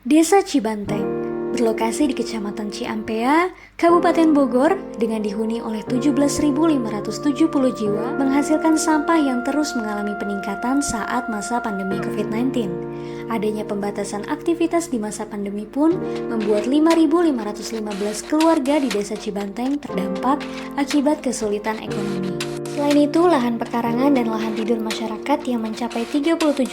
Desa Cibanteng berlokasi di Kecamatan Ciampea, Kabupaten Bogor dengan dihuni oleh 17.570 jiwa menghasilkan sampah yang terus mengalami peningkatan saat masa pandemi COVID-19. Adanya pembatasan aktivitas di masa pandemi pun membuat 5.515 keluarga di Desa Cibanteng terdampak akibat kesulitan ekonomi. Selain itu, lahan pekarangan dan lahan tidur masyarakat yang mencapai 37%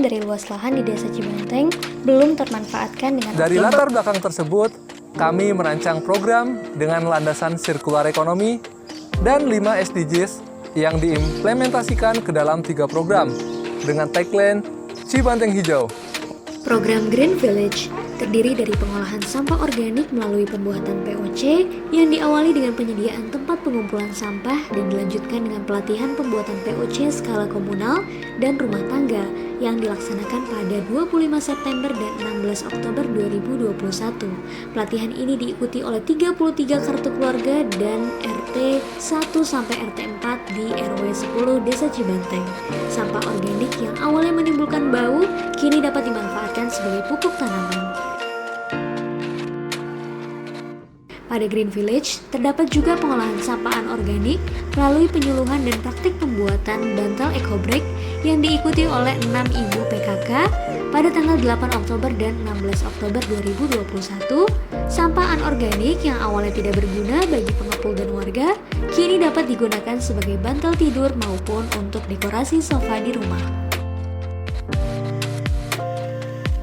dari luas lahan di Desa Cibanteng belum termanfaatkan dengan Dari latar belakang tersebut, kami merancang program dengan landasan sirkular ekonomi dan 5 SDGs yang diimplementasikan ke dalam 3 program dengan tagline Cibanteng Hijau. Program Green Village terdiri dari pengolahan sampah organik melalui pembuatan POC yang diawali dengan penyediaan tempat pengumpulan sampah dan dilanjutkan dengan pelatihan pembuatan POC skala komunal dan rumah tangga yang dilaksanakan pada 25 September dan 16 Oktober 2021. Pelatihan ini diikuti oleh 33 kartu keluarga dan RT 1 sampai RT 4 di RW 10 Desa Cibanteng. Sampah organik yang awalnya menimbulkan bau kini dapat dimanfaatkan sebagai pupuk tanaman. Pada Green Village, terdapat juga pengolahan sampah anorganik melalui penyuluhan dan praktik pembuatan bantal eco-break yang diikuti oleh 6 ibu PKK pada tanggal 8 Oktober dan 16 Oktober 2021. Sampah anorganik yang awalnya tidak berguna bagi pengepul dan warga, kini dapat digunakan sebagai bantal tidur maupun untuk dekorasi sofa di rumah.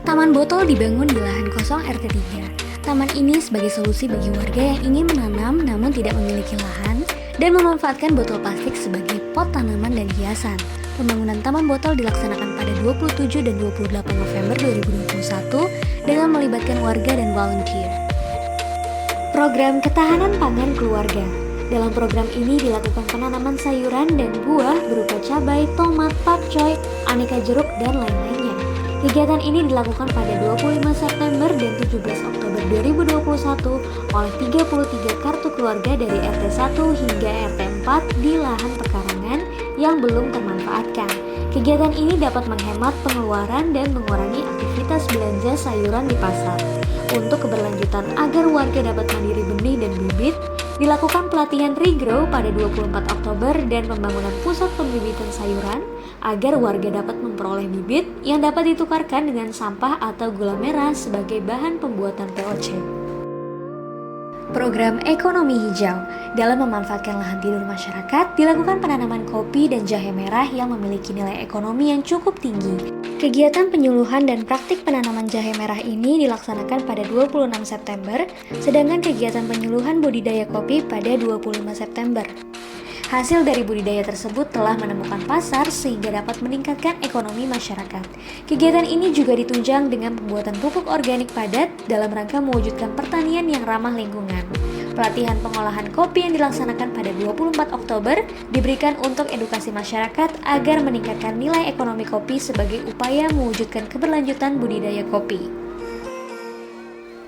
Taman botol dibangun di lahan kosong RT 3. Taman ini sebagai solusi bagi warga yang ingin menanam namun tidak memiliki lahan dan memanfaatkan botol plastik sebagai pot tanaman dan hiasan. Pembangunan taman botol dilaksanakan pada 27 dan 28 November 2021 dengan melibatkan warga dan volunteer. Program Ketahanan Pangan Keluarga. Dalam program ini dilakukan penanaman sayuran dan buah berupa cabai, tomat, pakcoy, aneka jeruk, dan lain-lainnya. Kegiatan ini dilakukan pada 25 September dan 17 Oktober 2021 oleh 33 kartu keluarga dari RT 1 hingga RT 4 di lahan pekarangan yang belum termanfaatkan. Kegiatan ini dapat menghemat pengeluaran dan mengurangi aktivitas belanja sayuran di pasar. Untuk keberlanjutan agar warga dapat mandiri benih dan bibit, dilakukan pelatihan regrow pada 24 Oktober dan pembangunan pusat pembibitan sayuran agar warga dapat memperoleh bibit yang dapat ditukarkan dengan sampah atau gula merah sebagai bahan pembuatan POC. Program Ekonomi Hijau. Dalam memanfaatkan lahan tidur masyarakat, dilakukan penanaman kopi dan jahe merah yang memiliki nilai ekonomi yang cukup tinggi. Kegiatan penyuluhan dan praktik penanaman jahe merah ini dilaksanakan pada 26 September, sedangkan kegiatan penyuluhan budidaya kopi pada 25 September. Hasil dari budidaya tersebut telah menemukan pasar sehingga dapat meningkatkan ekonomi masyarakat. Kegiatan ini juga ditunjang dengan pembuatan pupuk organik padat dalam rangka mewujudkan pertanian yang ramah lingkungan. Pelatihan pengolahan kopi yang dilaksanakan pada 24 Oktober diberikan untuk edukasi masyarakat agar meningkatkan nilai ekonomi kopi sebagai upaya mewujudkan keberlanjutan budidaya kopi.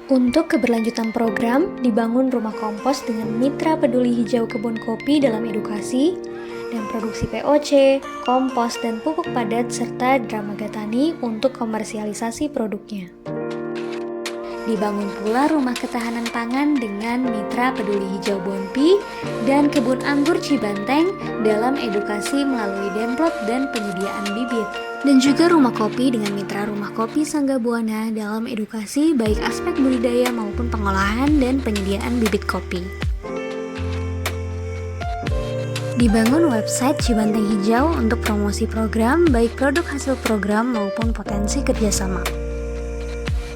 Untuk keberlanjutan program, dibangun rumah kompos dengan mitra peduli hijau kebun kopi dalam edukasi dan produksi POC, kompos, dan pupuk padat serta dramaga tani untuk komersialisasi produknya. Dibangun pula rumah ketahanan pangan dengan mitra peduli hijau Bonpi dan kebun anggur Cibanteng dalam edukasi melalui demplot dan penyediaan bibit. Dan juga rumah kopi dengan mitra rumah kopi Sangga Buana dalam edukasi baik aspek budidaya maupun pengolahan dan penyediaan bibit kopi. Dibangun website Cibanteng Hijau untuk promosi program baik produk hasil program maupun potensi kerjasama.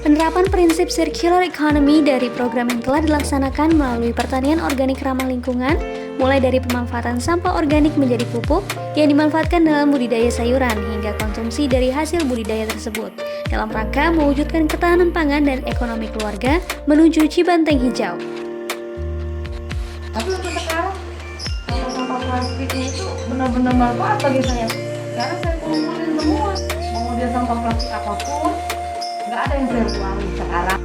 Penerapan prinsip circular economy dari program yang telah dilaksanakan melalui pertanian organik ramah lingkungan, mulai dari pemanfaatan sampah organik menjadi pupuk yang dimanfaatkan dalam budidaya sayuran hingga konsumsi dari hasil budidaya tersebut, dalam rangka mewujudkan ketahanan pangan dan ekonomi keluarga menuju Cibanteng Hijau. Tapi untuk sekarang, sampah-sampah plastiknya itu benar-benar manfaat bagi saya. Karena saya kumpulin semua, mau dia sampah plastik apapun, nggak ada yang saya buang sekarang.